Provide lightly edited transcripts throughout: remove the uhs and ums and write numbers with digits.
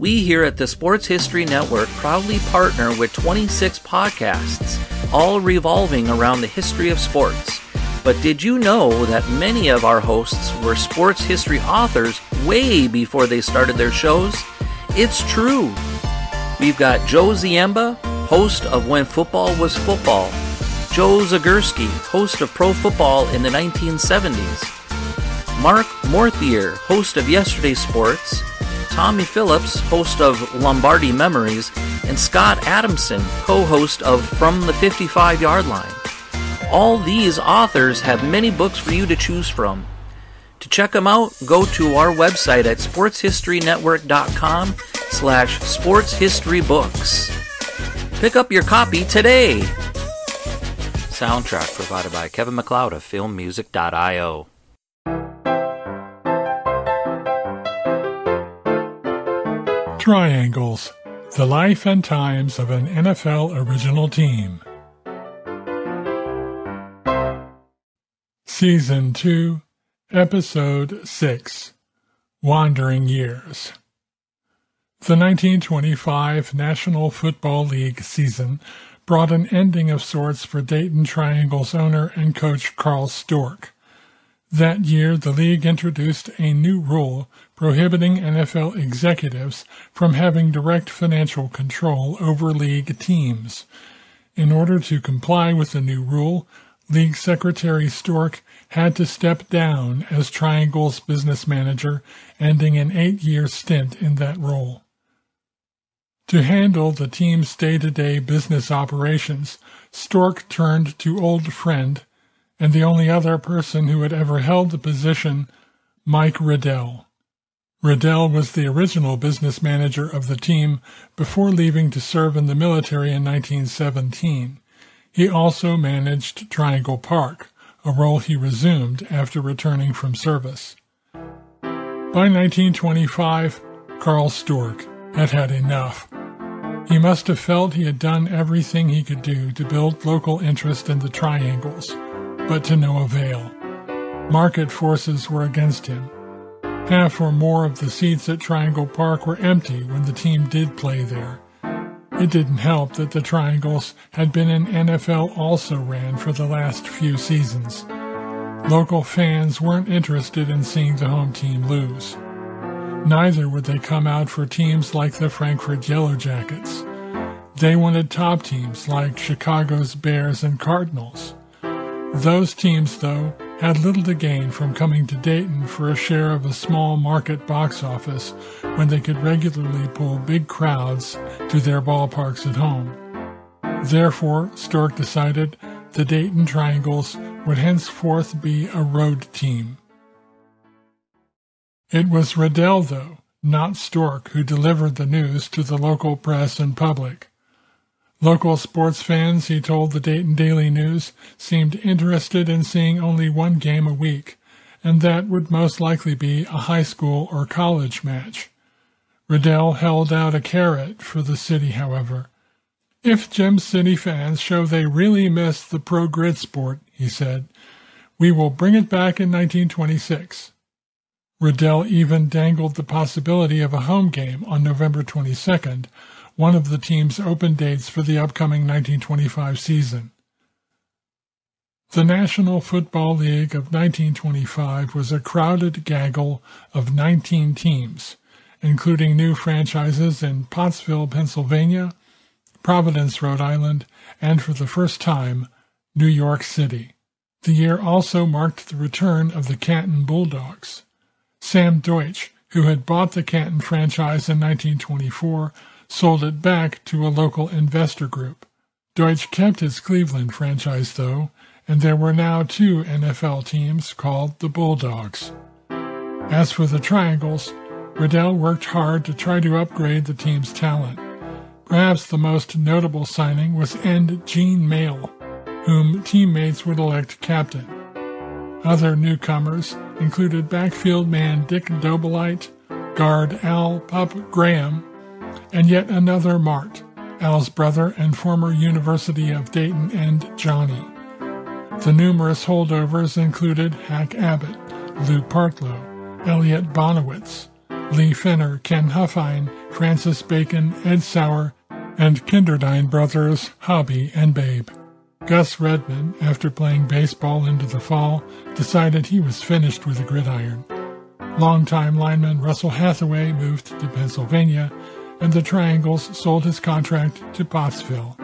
We here at the Sports History Network proudly partner with 26 podcasts, all revolving around the history of sports. But did you know that many of our hosts were sports history authors way before they started their shows? It's true. We've got Joe Ziemba, host of When Football Was Football, Joe Zagurski, host of Pro Football in the 1970s, Mark Morthier, host of Yesterday Sports, Tommy Phillips, host of Lombardi Memories, and Scott Adamson, co-host of From the 55-Yard Line. All these authors have many books for you to choose from. To check them out, go to our website at sportshistorynetwork.com/sportshistorybooks. Pick up your copy today. Soundtrack provided by Kevin MacLeod of filmmusic.io. Triangles, the life and times of an NFL original team. Season 2, Episode 6, Wandering Years. The 1925 National Football League season brought an ending of sorts for Dayton Triangles owner and coach Carl Storck. That year, the league introduced a new rule prohibiting NFL executives from having direct financial control over league teams. In order to comply with the new rule, League Secretary Storck had to step down as Triangle's business manager, ending an 8-year stint in that role. To handle the team's day-to-day business operations, Storck turned to old friend and the only other person who had ever held the position, Mike Redelle. Redelle was the original business manager of the team before leaving to serve in the military in 1917. He also managed Triangle Park, a role he resumed after returning from service. By 1925, Carl Storck had had enough. He must have felt he had done everything he could do to build local interest in the Triangles, but to no avail. Market forces were against him. Half or more of the seats at Triangle Park were empty when the team did play there. It didn't help that the Triangles had been an NFL also-ran for the last few seasons. Local fans weren't interested in seeing the home team lose. Neither would they come out for teams like the Frankfurt Yellow Jackets. They wanted top teams like Chicago's Bears and Cardinals. Those teams, though, had little to gain from coming to Dayton for a share of a small market box office when they could regularly pull big crowds to their ballparks at home. Therefore, Storck decided the Dayton Triangles would henceforth be a road team. It was Redelle, though, not Storck, who delivered the news to the local press and public. Local sports fans, he told the Dayton Daily News, seemed interested in seeing only one game a week, and that would most likely be a high school or college match. Redelle held out a carrot for the city, however. If Gem City fans show they really miss the pro-grid sport, he said, we will bring it back in 1926. Redelle even dangled the possibility of a home game on November 22nd, one of the team's open dates for the upcoming 1925 season. The National Football League of 1925 was a crowded gaggle of 19 teams, including new franchises in Pottsville, Pennsylvania, Providence, Rhode Island, and for the first time, New York City. The year also marked the return of the Canton Bulldogs. Sam Deutsch, who had bought the Canton franchise in 1924, sold it back to a local investor group. Deutsch kept his Cleveland franchise, though, and there were now 2 NFL teams called the Bulldogs. As for the Triangles, Redelle worked hard to try to upgrade the team's talent. Perhaps the most notable signing was end Gene Male, whom teammates would elect captain. Other newcomers included backfield man Dick Dobalite, guard Al Pup Graham, and yet another Mart, Al's brother and former University of Dayton end Johnny. The numerous holdovers included Hack Abbott, Lou Partlow, Elliot Bonowitz, Lee Fenner, Ken Huffine, Francis Bacon, Ed Sauer, and Kinderdine brothers Hobby and Babe. Gus Redman, after playing baseball into the fall, decided he was finished with the gridiron. Longtime lineman Russell Hathaway moved to Pennsylvania, and the Triangles sold his contract to Pottsville.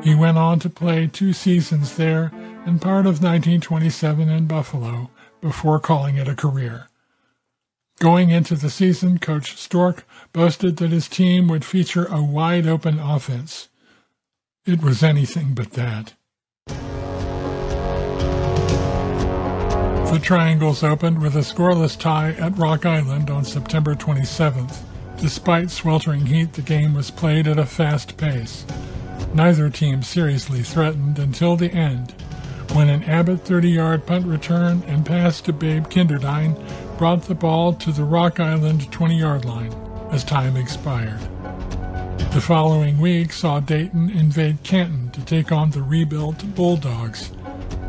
He went on to play 2 seasons there and part of 1927 in Buffalo before calling it a career. Going into the season, Coach Storck boasted that his team would feature a wide-open offense. It was anything but that. The Triangles opened with a scoreless tie at Rock Island on September 27th. Despite sweltering heat, the game was played at a fast pace. Neither team seriously threatened until the end, when an Abbott 30-yard punt return and pass to Babe Kinderdine brought the ball to the Rock Island 20-yard line as time expired. The following week saw Dayton invade Canton to take on the rebuilt Bulldogs.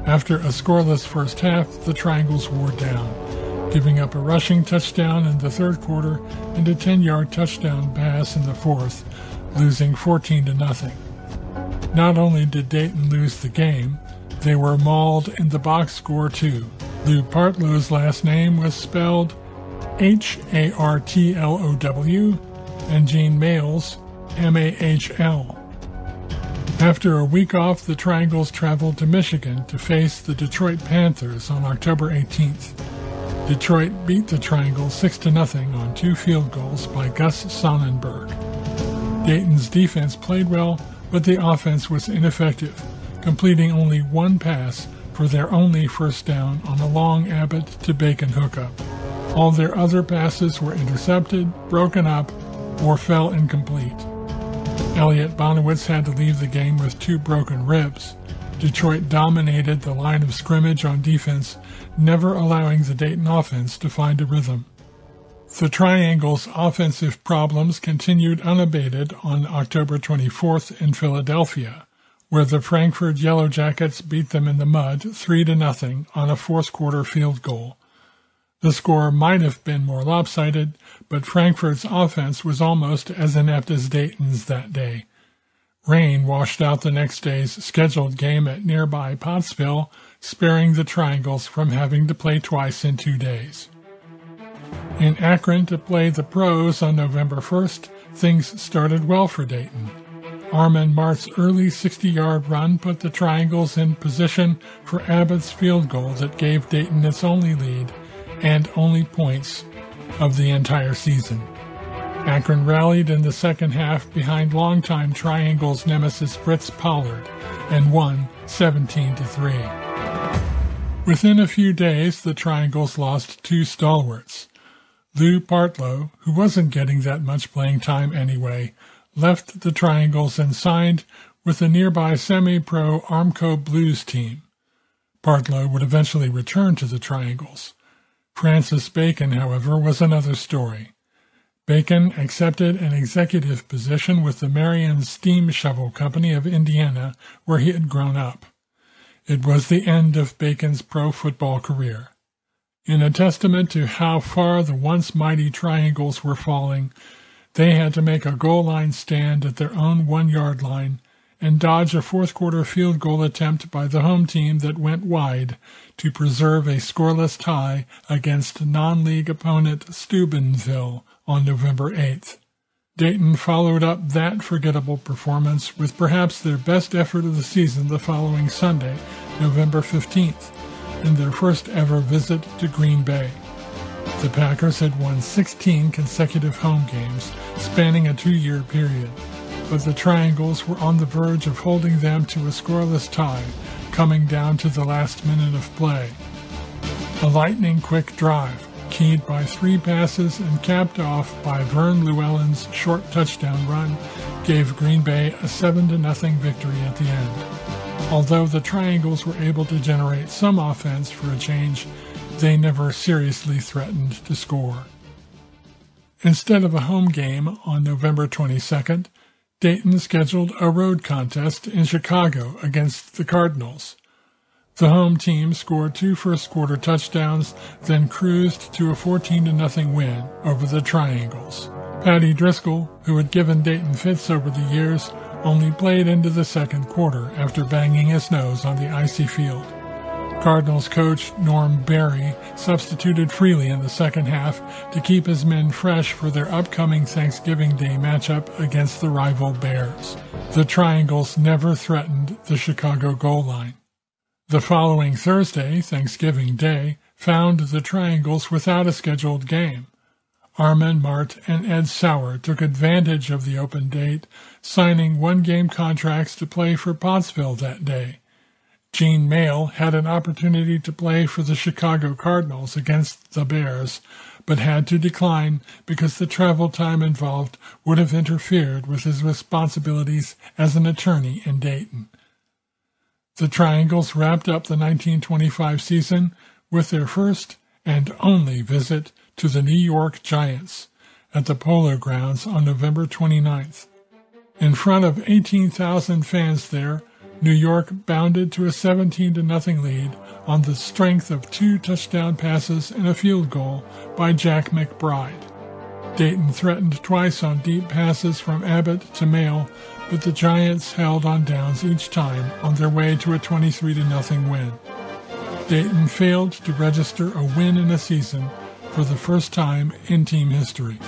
After a scoreless first half, the Triangles wore down, giving up a rushing touchdown in the third quarter and a 10-yard touchdown pass in the fourth, losing 14-0. Not only did Dayton lose the game, they were mauled in the box score too. Lou Partlow's last name was spelled Hartlow and Gene Mahl's Mahl. After a week off, the Triangles traveled to Michigan to face the Detroit Panthers on October 18th. Detroit beat the Triangles 6-0 on 2 field goals by Gus Sonnenberg. Dayton's defense played well, but the offense was ineffective, completing only 1 pass for their only first down on a long Abbott to Bacon hookup. All their other passes were intercepted, broken up, or fell incomplete. Elliot Bonowitz had to leave the game with 2 broken ribs. Detroit dominated the line of scrimmage on defense, never allowing the Dayton offense to find a rhythm. The Triangles' offensive problems continued unabated on October 24th in Philadelphia, where the Frankfurt Yellow Jackets beat them in the mud 3-0 on a fourth-quarter field goal. The score might have been more lopsided, but Frankfurt's offense was almost as inept as Dayton's that day. Rain washed out the next day's scheduled game at nearby Pottsville, sparing the Triangles from having to play twice in 2 days. In Akron to play the pros on November 1st, things started well for Dayton. Armin Mart's early 60-yard run put the Triangles in position for Abbott's field goal that gave Dayton its only lead and only points of the entire season. Akron rallied in the second half behind longtime Triangles nemesis Fritz Pollard and won 17-3. Within a few days, the Triangles lost 2 stalwarts. Lou Partlow, who wasn't getting that much playing time anyway, left the Triangles and signed with the nearby semi-pro Armco Blues team. Partlow would eventually return to the Triangles. Francis Bacon, however, was another story. Bacon accepted an executive position with the Marion Steam Shovel Company of Indiana, where he had grown up. It was the end of Bacon's pro football career. In a testament to how far the once mighty Triangles were falling, they had to make a goal line stand at their own 1-yard line and dodge a fourth-quarter field goal attempt by the home team that went wide to preserve a scoreless tie against non-league opponent Steubenville on November 8th. Dayton followed up that forgettable performance with perhaps their best effort of the season the following Sunday, November 15th, in their first ever visit to Green Bay. The Packers had won 16 consecutive home games, spanning a 2-year period, but the Triangles were on the verge of holding them to a scoreless tie, coming down to the last minute of play. A lightning-quick drive, keyed by 3 passes and capped off by Vern Llewellyn's short touchdown run, gave Green Bay a 7-0 victory at the end. Although the Triangles were able to generate some offense for a change, they never seriously threatened to score. Instead of a home game on November 22nd, Dayton scheduled a road contest in Chicago against the Cardinals. The home team scored 2 first-quarter touchdowns, then cruised to a 14-0 win over the Triangles. Patty Driscoll, who had given Dayton fits over the years, only played into the second quarter after banging his nose on the icy field. Cardinals coach Norm Berry substituted freely in the second half to keep his men fresh for their upcoming Thanksgiving Day matchup against the rival Bears. The Triangles never threatened the Chicago goal line. The following Thursday, Thanksgiving Day, found the Triangles without a scheduled game. Armin Mart and Ed Sauer took advantage of the open date, signing one-game contracts to play for Pottsville that day. Gene Mayle had an opportunity to play for the Chicago Cardinals against the Bears, but had to decline because the travel time involved would have interfered with his responsibilities as an attorney in Dayton. The Triangles wrapped up the 1925 season with their first and only visit to the New York Giants at the Polo Grounds on November 29th. In front of 18,000 fans there, New York bounded to a 17-0 lead on the strength of 2 touchdown passes and a field goal by Jack McBride. Dayton threatened twice on deep passes from Abbott to Mayle, but the Giants held on downs each time on their way to a 23-0 win. Dayton failed to register a win in a season for the first time in team history.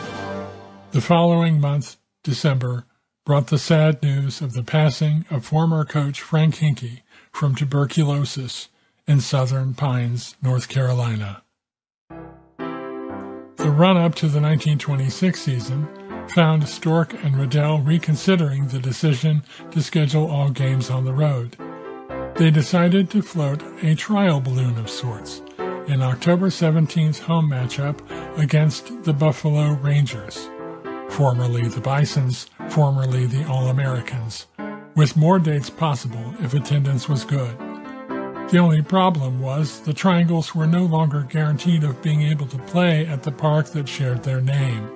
The following month, December, brought the sad news of the passing of former coach Frank Hinkie from tuberculosis in Southern Pines, North Carolina. The run-up to the 1926 season found Storck and Redelle reconsidering the decision to schedule all games on the road. They decided to float a trial balloon of sorts, an October 17th home matchup against the Buffalo Rangers, formerly the Bisons, formerly the All-Americans, with more dates possible if attendance was good. The only problem was the Triangles were no longer guaranteed of being able to play at the park that shared their name.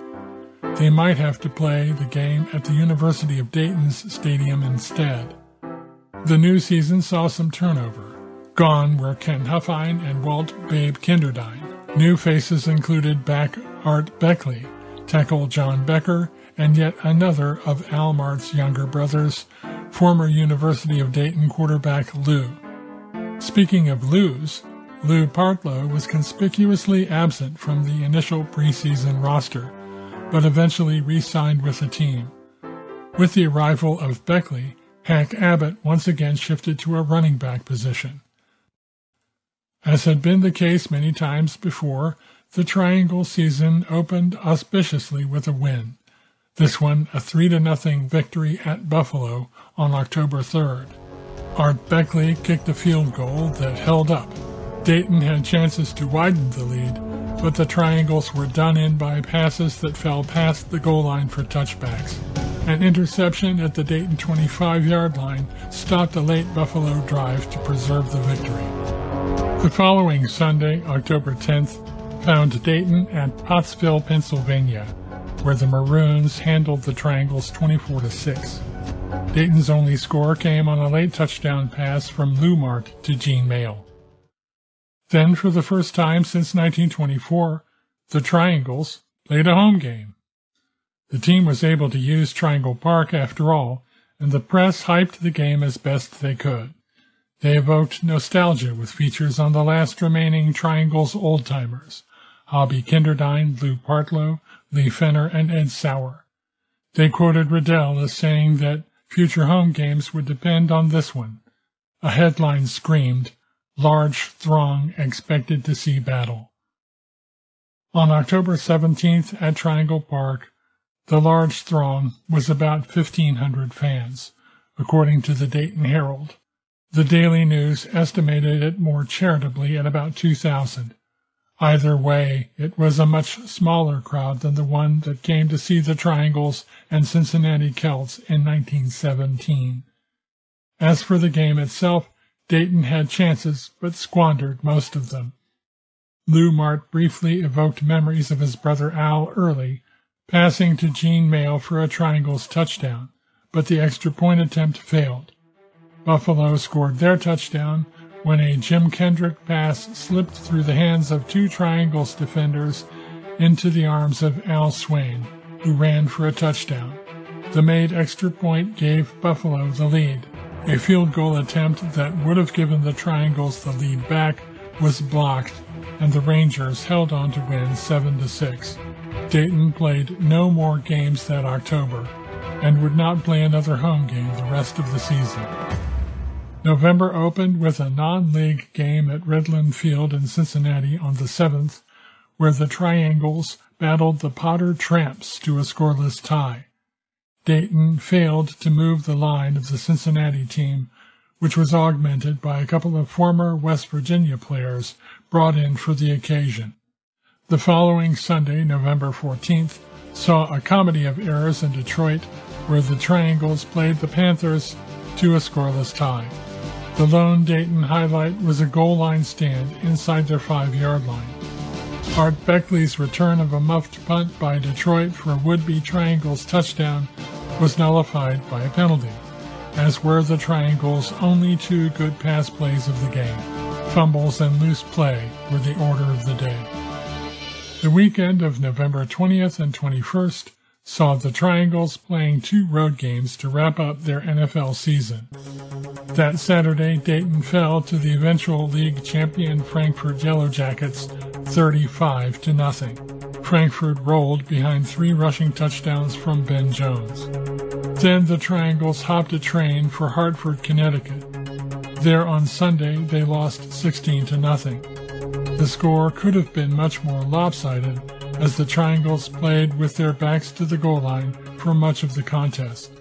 They might have to play the game at the University of Dayton's stadium instead. The new season saw some turnover. Gone were Ken Huffine and Walt Babe Kinderdine. New faces included back Art Beckley, tackle John Becker, and yet another of Al Mart's younger brothers, former University of Dayton quarterback Lou. Speaking of Lou's, Lou Partlow was conspicuously absent from the initial preseason roster, but eventually re-signed with the team. With the arrival of Beckley, Hank Abbott once again shifted to a running back position. As had been the case many times before, the Triangle season opened auspiciously with a win. This one a 3-0 victory at Buffalo on October 3rd. Art Beckley kicked a field goal that held up. Dayton had chances to widen the lead, but the Triangles were done in by passes that fell past the goal line for touchbacks. An interception at the Dayton 25-yard line stopped a late Buffalo drive to preserve the victory. The following Sunday, October 10th, found Dayton at Pottsville, Pennsylvania, where the Maroons handled the Triangles 24-6. Dayton's only score came on a late touchdown pass from Lou Mart to Gene Mayle. Then, for the first time since 1924, the Triangles played a home game. The team was able to use Triangle Park after all, and the press hyped the game as best they could. They evoked nostalgia with features on the last remaining Triangles old-timers, Hobby Kinderdine, Lou Partlow, Lee Fenner, and Ed Sauer. They quoted Redelle as saying that future home games would depend on this one. A headline screamed, "Large throng expected to see battle." On October 17th at Triangle Park, the large throng was about 1,500 fans, according to the Dayton Herald. The Daily News estimated it more charitably at about 2,000. Either way, it was a much smaller crowd than the one that came to see the Triangles and Cincinnati Celts in 1917. As for the game itself, Dayton had chances, but squandered most of them. Lou Mart briefly evoked memories of his brother Al early, passing to Gene Mayle for a Triangles touchdown, but the extra point attempt failed. Buffalo scored their touchdown when a Jim Kendrick pass slipped through the hands of two Triangles defenders into the arms of Al Swain, who ran for a touchdown. The made extra point gave Buffalo the lead. A field goal attempt that would have given the Triangles the lead back was blocked, and the Rangers held on to win 7-6. Dayton played no more games that October and would not play another home game the rest of the season. November opened with a non-league game at Redland Field in Cincinnati on the 7th, where the Triangles battled the Potter Tramps to a scoreless tie. Dayton failed to move the line of the Cincinnati team, which was augmented by a couple of former West Virginia players brought in for the occasion. The following Sunday, November 14th, saw a comedy of errors in Detroit, where the Triangles played the Panthers to a scoreless tie. The lone Dayton highlight was a goal line stand inside their 5-yard line. Art Beckley's return of a muffed punt by Detroit for a would-be Triangles touchdown was nullified by a penalty, as were the Triangles' only two good pass plays of the game. Fumbles and loose play were the order of the day. The weekend of November 20th and 21st saw the Triangles playing two road games to wrap up their NFL season. That Saturday, Dayton fell to the eventual league champion Frankfurt Yellow Jackets 35-0. Frankfurt rolled behind 3 rushing touchdowns from Ben Jones. Then the Triangles hopped a train for Hartford, Connecticut. There on Sunday, they lost 16-0. The score could have been much more lopsided, as the Triangles played with their backs to the goal line for much of the contest.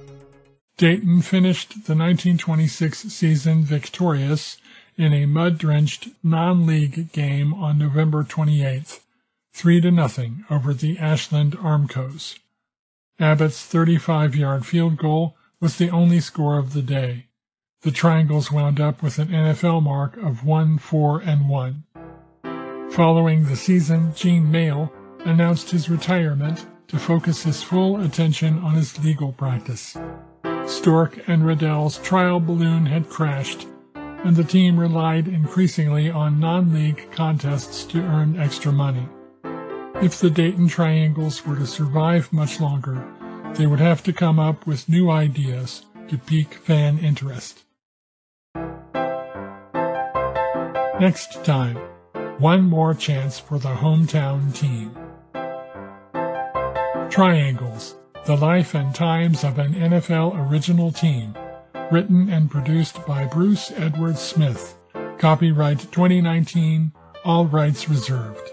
Dayton finished the 1926 season victorious in a mud-drenched non-league game on November 28th, 3-0 over the Ashland Armcos. Abbott's 35-yard field goal was the only score of the day. The Triangles wound up with an NFL mark of 1-4-1. Following the season, Gene Mayle announced his retirement to focus his full attention on his legal practice. Storck and Redelle's trial balloon had crashed, and the team relied increasingly on non-league contests to earn extra money. If the Dayton Triangles were to survive much longer, they would have to come up with new ideas to pique fan interest. Next time, one more chance for the hometown team. Triangles, the life and times of an NFL original team. Written and produced by Bruce Edward Smith. Copyright 2019, all rights reserved.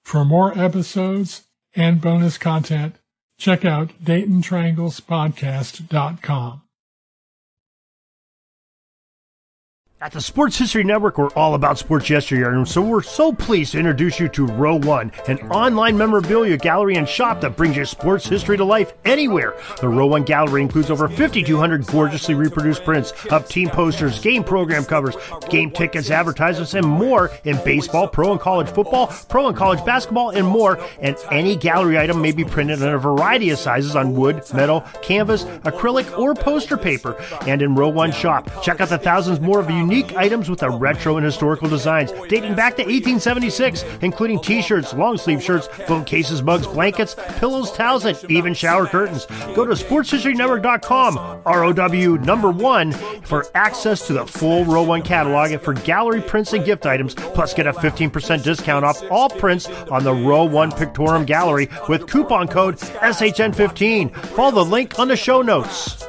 For more episodes and bonus content, check out DaytonTrianglesPodcast.com. At the Sports History Network, we're all about sports yesteryear, and so we're so pleased to introduce you to Row One, an online memorabilia gallery and shop that brings your sports history to life anywhere. The Row One gallery includes over 5,200 gorgeously reproduced prints of team posters, game program covers, game tickets, advertisements, and more in baseball, pro and college football, pro and college basketball, and more. And any gallery item may be printed in a variety of sizes on wood, metal, canvas, acrylic, or poster paper. And in Row One shop, check out the thousands more of unique items with a retro and historical designs dating back to 1876, including t-shirts, long-sleeve shirts, phone cases, mugs, blankets, pillows, towels, and even shower curtains. Go to sportshistorynetwork.com, ROW1, for access to the full Row One catalog and for gallery prints and gift items, plus get a 15% discount off all prints on the Row One Pictorium Gallery with coupon code SHN15. Follow the link on the show notes.